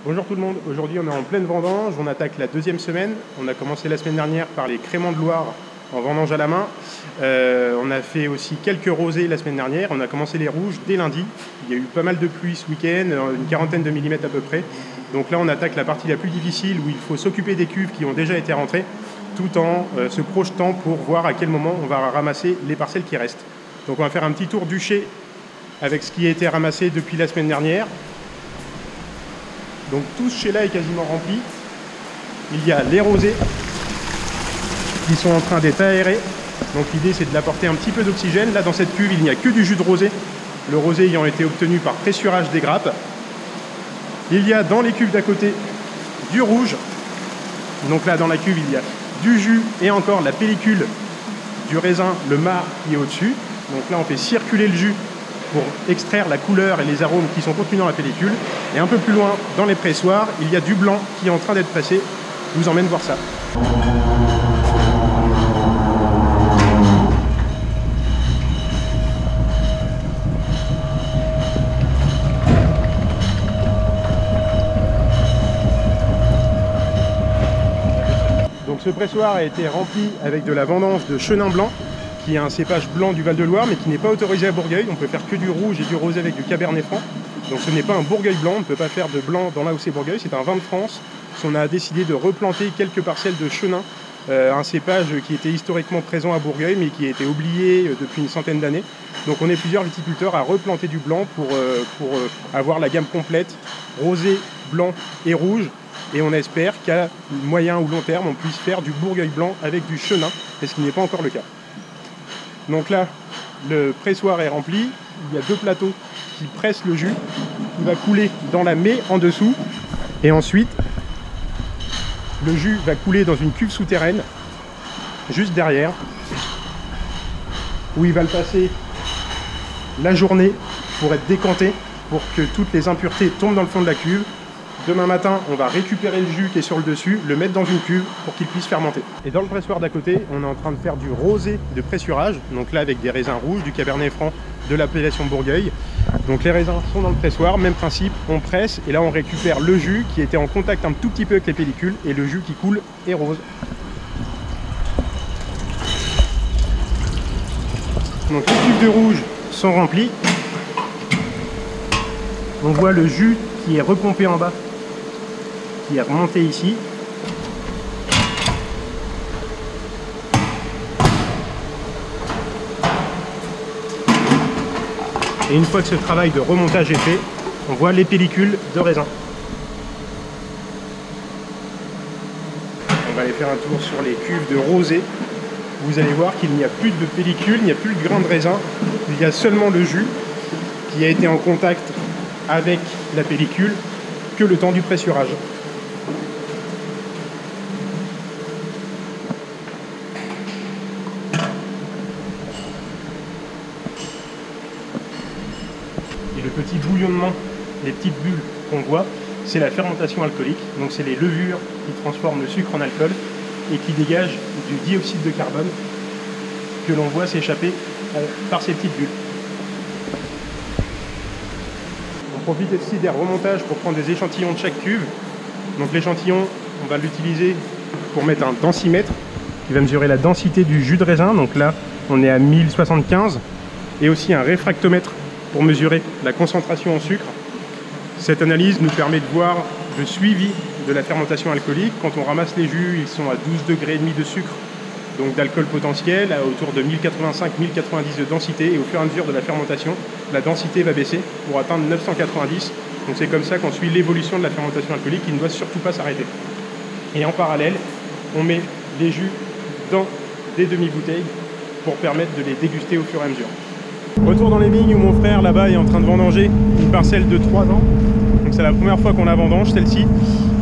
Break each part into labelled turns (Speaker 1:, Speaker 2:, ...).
Speaker 1: Bonjour tout le monde, aujourd'hui on est en pleine vendange, on attaque la deuxième semaine. On a commencé la semaine dernière par les créments de Loire en vendange à la main. On a fait aussi quelques rosés la semaine dernière, on a commencé les rouges dès lundi. Il y a eu pas mal de pluie ce week-end, une quarantaine de millimètres à peu près. Donc là on attaque la partie la plus difficile où il faut s'occuper des cuves qui ont déjà été rentrées tout en se projetant pour voir à quel moment on va ramasser les parcelles qui restent. Donc on va faire un petit tour du chai avec ce qui a été ramassé depuis la semaine dernière. Donc tout ce chai-là est quasiment rempli. Il y a les rosés qui sont en train d'être aérés. Donc l'idée c'est de l'apporter un petit peu d'oxygène. Là dans cette cuve il n'y a que du jus de rosé. Le rosé ayant été obtenu par pressurage des grappes. Il y a dans les cuves d'à côté du rouge. Donc là dans la cuve il y a du jus et encore la pellicule du raisin, le marc qui est au-dessus. Donc là on fait circuler le jus pour extraire la couleur et les arômes qui sont contenus dans la pellicule. Et un peu plus loin, dans les pressoirs, il y a du blanc qui est en train d'être pressé. Je vous emmène voir ça. Donc ce pressoir a été rempli avec de la vendange de chenin blanc, qui est un cépage blanc du Val-de-Loire, mais qui n'est pas autorisé à Bourgueil. On peut faire que du rouge et du rosé avec du Cabernet Franc. Donc ce n'est pas un Bourgueil blanc, on ne peut pas faire de blanc dans l'AOC Bourgueil, c'est un vin de France. On a décidé de replanter quelques parcelles de chenin, un cépage qui était historiquement présent à Bourgueil, mais qui a été oublié depuis une centaine d'années. Donc on est plusieurs viticulteurs à replanter du blanc pour avoir la gamme complète, rosé, blanc et rouge. Et on espère qu'à moyen ou long terme, on puisse faire du Bourgueil blanc avec du chenin, ce qui n'est pas encore le cas. Donc là, le pressoir est rempli, il y a deux plateaux qui pressent le jus, qui va couler dans la mée en dessous, et ensuite, le jus va couler dans une cuve souterraine, juste derrière, où il va le passer la journée pour être décanté, pour que toutes les impuretés tombent dans le fond de la cuve. Demain matin, on va récupérer le jus qui est sur le dessus, le mettre dans une cuve pour qu'il puisse fermenter. Et dans le pressoir d'à côté, on est en train de faire du rosé de pressurage. Donc là, avec des raisins rouges, du Cabernet Franc de l'appellation Bourgueil. Donc les raisins sont dans le pressoir, même principe, on presse et là on récupère le jus qui était en contact un tout petit peu avec les pellicules et le jus qui coule est rose. Donc les cuves de rouge sont remplies. On voit le jus qui est repompé en bas, qui est remonté ici. Et une fois que ce travail de remontage est fait, on voit les pellicules de raisin. On va aller faire un tour sur les cuves de rosé. Vous allez voir qu'il n'y a plus de pellicule, il n'y a plus de grains de raisin. Il y a seulement le jus qui a été en contact avec la pellicule que le temps du pressurage. Et le petit bouillonnement, les petites bulles qu'on voit, c'est la fermentation alcoolique. Donc c'est les levures qui transforment le sucre en alcool et qui dégagent du dioxyde de carbone que l'on voit s'échapper par ces petites bulles. On profite aussi des remontages pour prendre des échantillons de chaque cuve. Donc l'échantillon, on va l'utiliser pour mettre un densimètre qui va mesurer la densité du jus de raisin. Donc là, on est à 1075. Et aussi un réfractomètre pour mesurer la concentration en sucre. Cette analyse nous permet de voir le suivi de la fermentation alcoolique. Quand on ramasse les jus, ils sont à 12,5 degrés de sucre, donc d'alcool potentiel, à autour de 1085-1090 de densité. Et au fur et à mesure de la fermentation, la densité va baisser pour atteindre 990. Donc c'est comme ça qu'on suit l'évolution de la fermentation alcoolique qui ne doit surtout pas s'arrêter. Et en parallèle, on met les jus dans des demi-bouteilles pour permettre de les déguster au fur et à mesure. Retour dans les vignes où mon frère là-bas est en train de vendanger une parcelle de 3 ans. Donc c'est la première fois qu'on la vendange, celle-ci.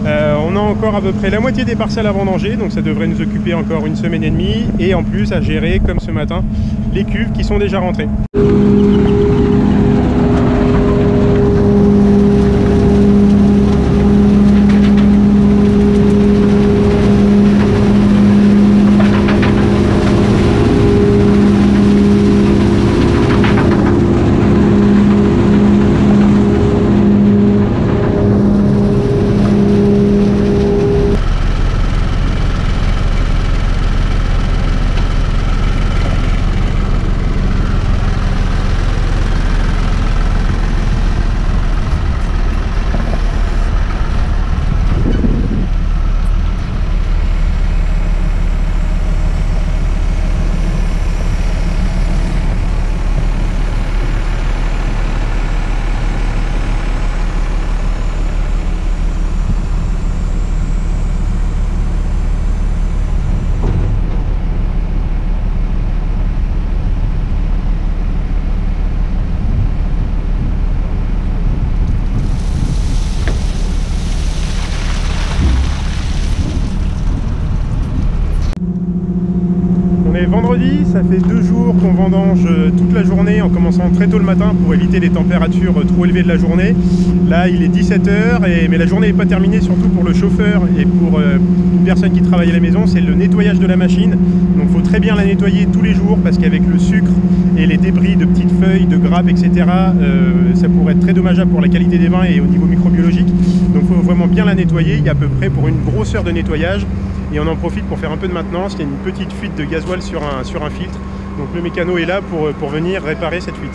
Speaker 1: On a encore à peu près la moitié des parcelles à vendanger, donc ça devrait nous occuper encore une semaine et demie. Et en plus à gérer, comme ce matin, les cuves qui sont déjà rentrées. ça fait 2 jours qu'on vendange toute la journée en commençant très tôt le matin pour éviter les températures trop élevées de la journée. Là il est 17 h, mais la journée n'est pas terminée, surtout pour le chauffeur et pour une personne qui travaille à la maison, c'est le nettoyage de la machine. Donc il faut très bien la nettoyer tous les jours parce qu'avec le sucre et les débris de petites feuilles, de grappes, etc., ça pourrait être très dommageable pour la qualité des vins et au niveau microbiologique. Donc il faut vraiment bien la nettoyer. Il y a à peu près pour une grosse heure de nettoyage. Et on en profite pour faire un peu de maintenance. Il y a une petite fuite de gasoil sur un filtre. Donc le mécano est là pour venir réparer cette fuite.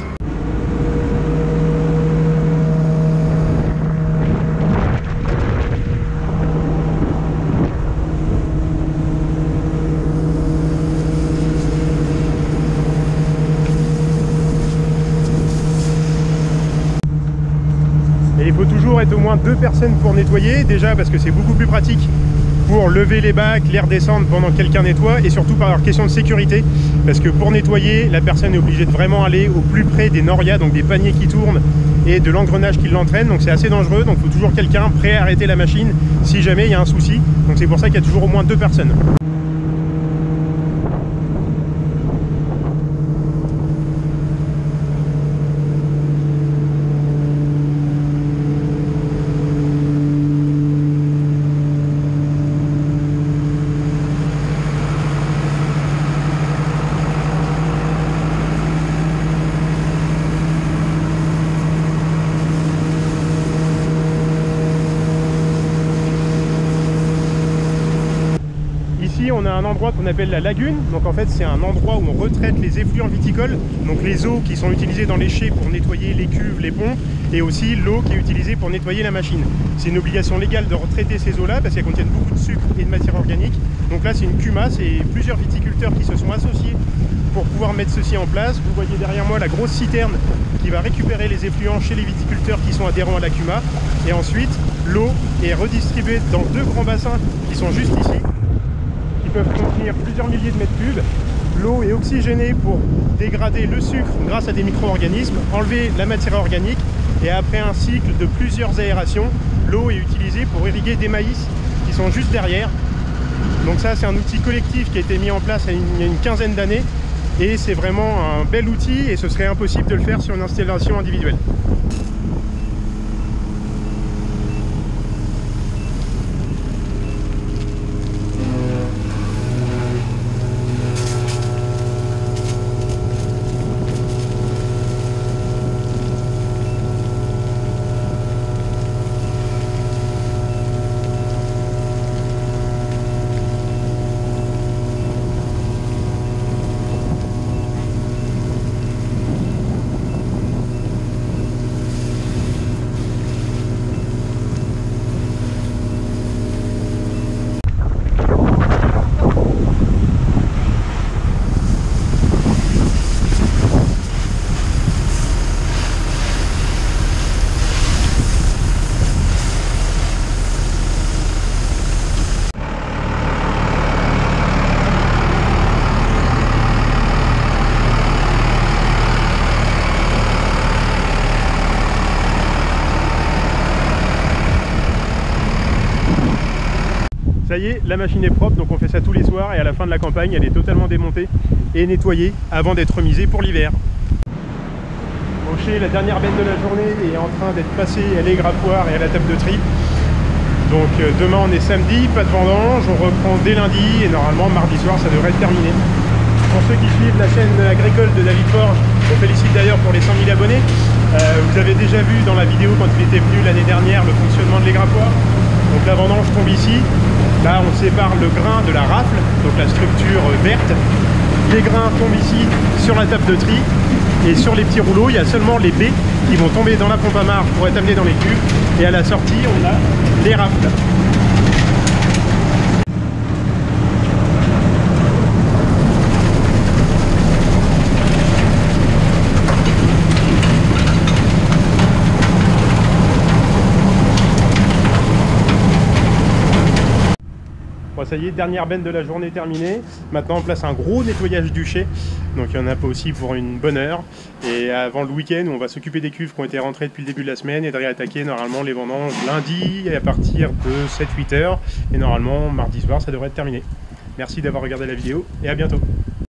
Speaker 1: Et il faut toujours être au moins 2 personnes pour nettoyer. Déjà parce que c'est beaucoup plus pratique pour lever les bacs, l'air descendre pendant que quelqu'un nettoie, et surtout par question de sécurité, parce que pour nettoyer, la personne est obligée de vraiment aller au plus près des norias, donc des paniers qui tournent, et de l'engrenage qui l'entraîne, donc c'est assez dangereux, donc il faut toujours quelqu'un prêt à arrêter la machine si jamais il y a un souci, donc c'est pour ça qu'il y a toujours au moins 2 personnes. Ici on a un endroit qu'on appelle la lagune, donc en fait c'est un endroit où on retraite les effluents viticoles, donc les eaux qui sont utilisées dans les chais pour nettoyer les cuves, les ponts, et aussi l'eau qui est utilisée pour nettoyer la machine. C'est une obligation légale de retraiter ces eaux-là parce qu'elles contiennent beaucoup de sucre et de matière organique. Donc là c'est une cumasse et plusieurs viticulteurs qui se sont associés pour pouvoir mettre ceci en place. Vous voyez derrière moi la grosse citerne qui va récupérer les effluents chez les viticulteurs qui sont adhérents à la CUMA. Et ensuite l'eau est redistribuée dans 2 grands bassins qui sont juste ici, peuvent contenir plusieurs milliers de mètres cubes. L'eau est oxygénée pour dégrader le sucre grâce à des micro-organismes, enlever la matière organique, et après un cycle de plusieurs aérations, l'eau est utilisée pour irriguer des maïs qui sont juste derrière. Donc ça c'est un outil collectif qui a été mis en place il y a une quinzaine d'années, et c'est vraiment un bel outil et ce serait impossible de le faire sur une installation individuelle. Ça y est, la machine est propre, donc on fait ça tous les soirs et à la fin de la campagne, elle est totalement démontée et nettoyée avant d'être remisée pour l'hiver. Au chai, la dernière benne de la journée est en train d'être passée à l'égrappoir et à la table de tri. Donc demain on est samedi, pas de vendange, on reprend dès lundi et normalement mardi soir ça devrait être terminé. Pour ceux qui suivent la chaîne agricole de David Forge, on félicite d'ailleurs pour les 100 000 abonnés. Vous avez déjà vu dans la vidéo quand il était venu l'année dernière le fonctionnement de l'égrappoir. Donc la vendange tombe ici. Là on sépare le grain de la rafle, donc la structure verte. Les grains tombent ici sur la table de tri. Et sur les petits rouleaux, il y a seulement les baies qui vont tomber dans la pompe à marche pour être amenées dans les cuves. Et à la sortie, on a les rafles. Bon, ça y est, dernière benne de la journée terminée. Maintenant on place un gros nettoyage du chai. Donc il y en a pas aussi pour une bonne heure. Et avant le week-end, on va s'occuper des cuves qui ont été rentrées depuis le début de la semaine et de réattaquer normalement les vendanges lundi à partir de 7-8 heures. Et normalement mardi soir ça devrait être terminé. Merci d'avoir regardé la vidéo et à bientôt.